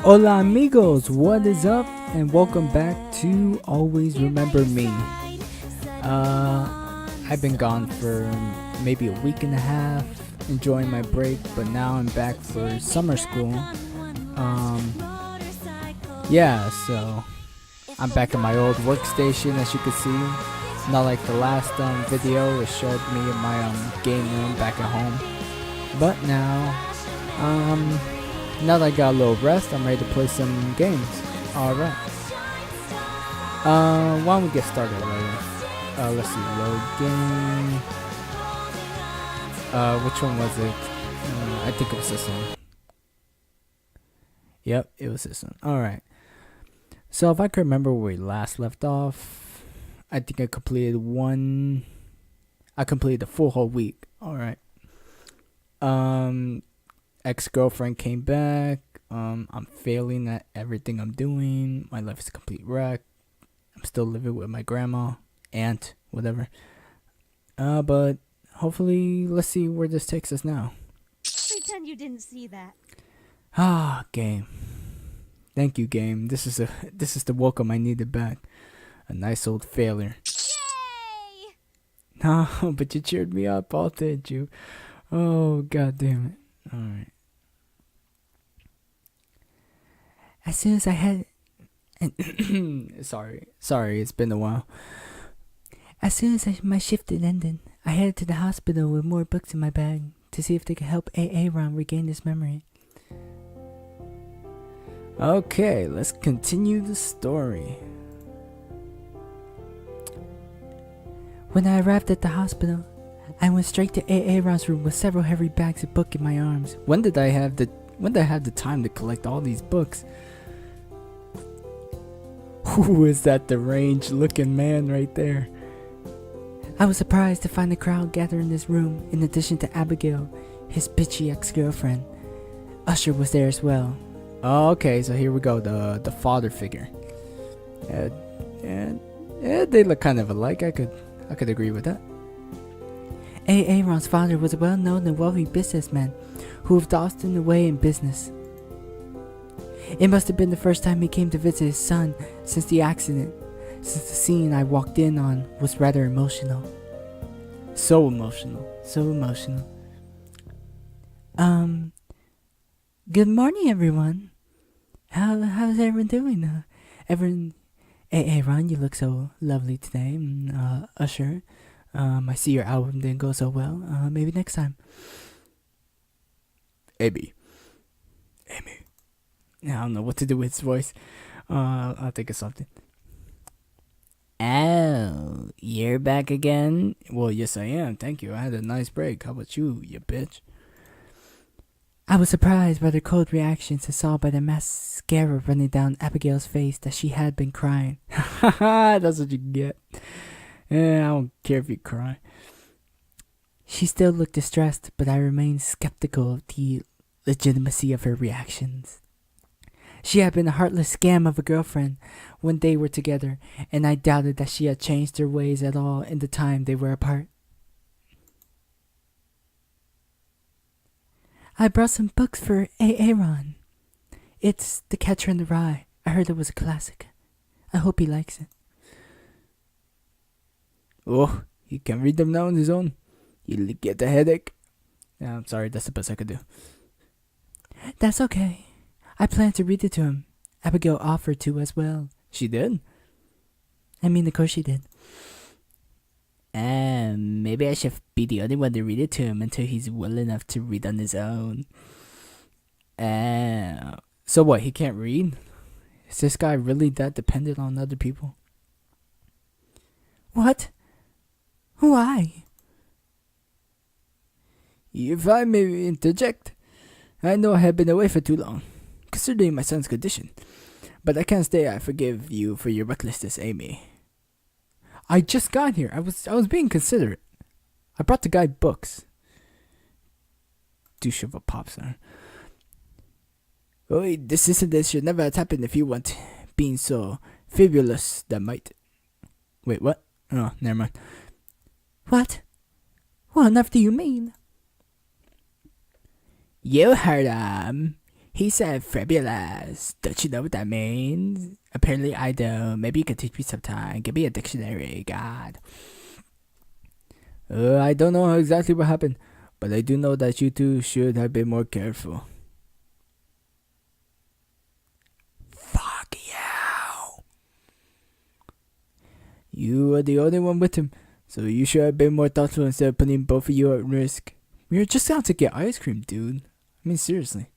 Hola amigos, what is up? And welcome back to Always Remember Me. I've been gone for maybe a week and a half, enjoying my break, but now I'm back for summer school. So I'm back in my old workstation, as you can see. Not like the last video, it showed me in my game room back at home. But now that I got a little rest, I'm ready to play some games. Alright. Why don't we get started right? Let's see, load game. Which one was it? I think it was this one. Yep, it was this one. Alright. So if I can remember where we last left off, I think I completed the full whole week. Alright. Ex-girlfriend came back. I'm failing at everything I'm doing. My life is a complete wreck. I'm still living with my grandma, aunt, whatever. But hopefully, let's see where this takes us now. Pretend you didn't see that. Game. Thank you, game. This is the welcome I needed back. A nice old failure. Yay! No, but you cheered me up, all did you? Oh, god damn it. Alright. As soon as I had... Sorry, it's been a while. As soon as my shift had ended, I headed to the hospital with more books in my bag to see if they could help Aaron regain his memory. Okay, let's continue the story. When I arrived at the hospital, I went straight to Aaron's room with several heavy bags of books in my arms. When did I have the time to collect all these books? Who is that deranged looking man right there? I was surprised to find the crowd gathered in this room. In addition to Abigail, his bitchy ex-girlfriend, Usher was there as well. Okay, so here we go, the father figure. They look kind of alike. I could agree with that. Aaron's father was a well-known and wealthy businessman who lived often away in business. It must have been the first time he came to visit his son since the accident, since the scene I walked in on was rather emotional. So emotional. Good morning, everyone. How's everyone doing? Aaron, you look so lovely today. Usher, I see your album didn't go so well. Maybe next time. Amy. I don't know what to do with his voice. I'll think of something. Oh, you're back again? Well, yes I am. Thank you. I had a nice break. How about you bitch? I was surprised by the cold reactions and saw by the mascara running down Abigail's face that she had been crying. Haha, that's what you get. I don't care if you cry. She still looked distressed, but I remained skeptical of the legitimacy of her reactions. She had been a heartless scam of a girlfriend when they were together, and I doubted that she had changed her ways at all in the time they were apart. I brought some books for Aaron. It's The Catcher in the Rye. I heard it was a classic. I hope he likes it. Oh, he can read them now on his own. He'll get a headache. Yeah, I'm sorry, that's the best I could do. That's okay. I plan to read it to him. Abigail offered to as well. She did? I mean, of course she did. Maybe I should be the only one to read it to him until he's well enough to read on his own. So what, he can't read? Is this guy really that dependent on other people? What? Who I? If I may interject, I know I have been away for too long, considering my son's condition. But I can't say I forgive you for your recklessness, Amy. I just got here. I was being considerate. I brought the guy books. Douche of a pop star. Oh, this should never have happened if you weren't being so fabulous. That might. Wait, what? Oh, never mind. What? What on earth do you mean? You heard him. He said fabulous. Don't you know what that means? Apparently I don't. Maybe you could teach me sometime. Give me a dictionary, God. I don't know exactly what happened, but I do know that you two should have been more careful. Fuck you. You were the only one with him, so you should have been more thoughtful instead of putting both of you at risk. We were just out to get ice cream, dude. I mean, seriously.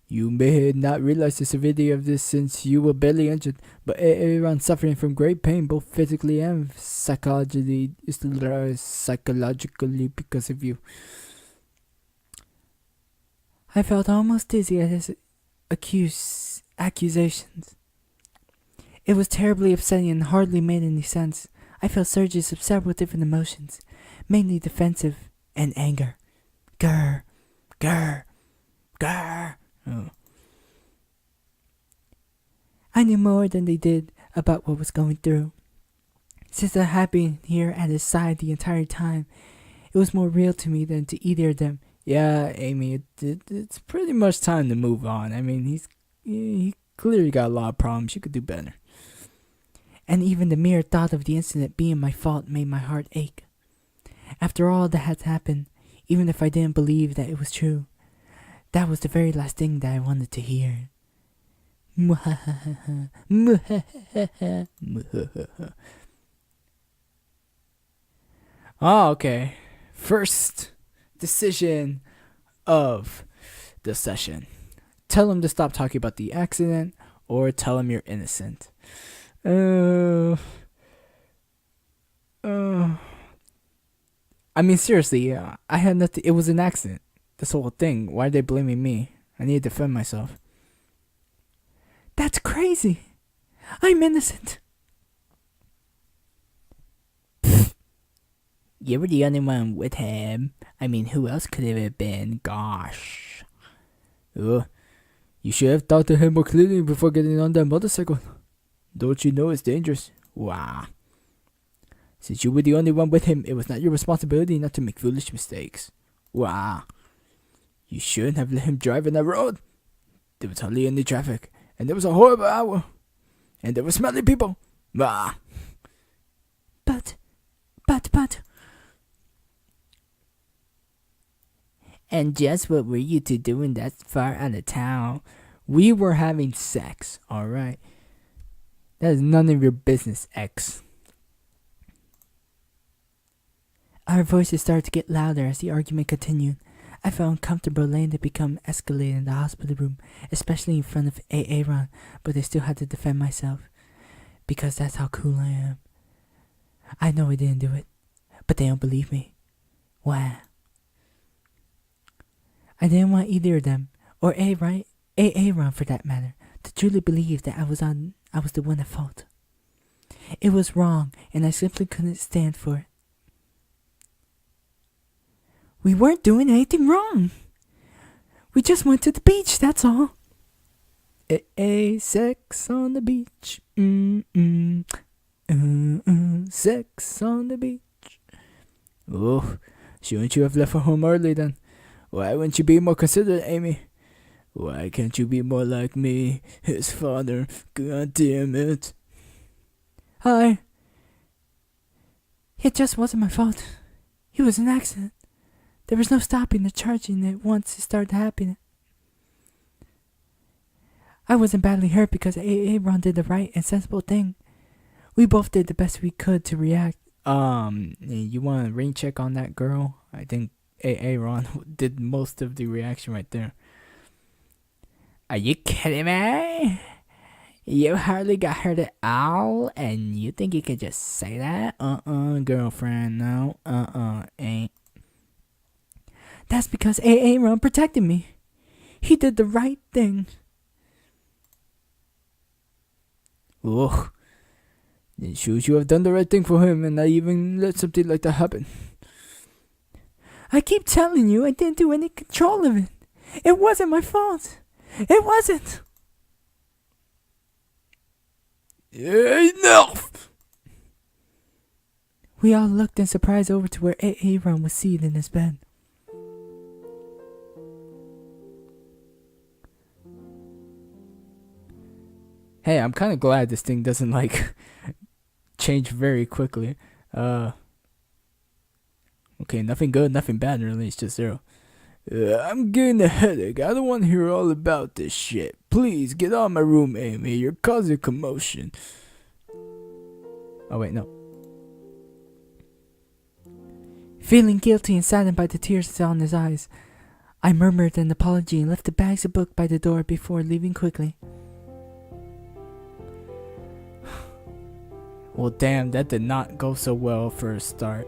You may not realize the severity of this since you were barely injured, but everyone's suffering from great pain, both physically and psychologically because of you. I felt almost dizzy at his accusations. It was terribly upsetting and hardly made any sense. I felt surges of several different emotions, mainly defensive and anger. Grr, grr, grr. Oh. I knew more than they did about what was going through. Since I had been here at his side the entire time, it was more real to me than to either of them. Yeah, Amy, it's pretty much time to move on. I mean, he clearly got a lot of problems. You could do better. And even the mere thought of the incident being my fault made my heart ache. After all that had happened, even if I didn't believe that it was true, that was the very last thing that I wanted to hear. Oh, okay. First decision of the session. Tell him to stop talking about the accident or tell him you're innocent. I mean, seriously, I had nothing. It was an accident. This whole thing. Why are they blaming me? I need to defend myself. That's crazy. I'm innocent. You were the only one with him. I mean, who else could it have been? Gosh. You should have thought to him more clearly before getting on that motorcycle. Don't you know it's dangerous? Wow. Since you were the only one with him, it was not your responsibility not to make foolish mistakes. Wow. You shouldn't have let him drive on that road. There was hardly any traffic, and there was a horrible hour, and there were smelly people. Wow. But. And just what were you two doing that far out of town? We were having sex, alright? That is none of your business, X. Our voices started to get louder as the argument continued. I felt uncomfortable letting it become escalated in the hospital room, especially in front of Aaron, but I still had to defend myself, because that's how cool I am. I know I didn't do it, but they don't believe me. Wow. I didn't want either of them, or Aaron for that matter, to truly believe that I was the one at fault. It was wrong, and I simply couldn't stand for it. We weren't doing anything wrong. We just went to the beach, that's all. Sex on the beach. Sex on the beach. Oh, shouldn't you have left for home early then? Why wouldn't you be more considerate, Amy? Why can't you be more like me, his father? God damn it. Hi. It just wasn't my fault. It was an accident. There was no stopping or charging it once it started happening. I wasn't badly hurt because Aaron did the right and sensible thing. We both did the best we could to react. You want a rain check on that girl? I think Aaron did most of the reaction right there. Are you kidding me? You hardly got hurt at all, and you think you could just say that? Girlfriend, no, ain't. That's because Aaron protected me. He did the right thing. Ugh. Then should you have done the right thing for him and not even let something like that happen? I keep telling you I didn't do any control of it. It wasn't my fault. It wasn't. Enough! We all looked in surprise over to where Aaron was seated in his bed. Hey, I'm kind of glad this thing doesn't like change very quickly. Okay, nothing good, nothing bad, really. It's just 0. I'm getting a headache. I don't want to hear all about this shit. Please get out of my room, Amy. You're causing commotion. Oh wait, no. Feeling guilty and saddened by the tears on his eyes, I murmured an apology and left the bags of book by the door before leaving quickly. Well, damn, that did not go so well for a start.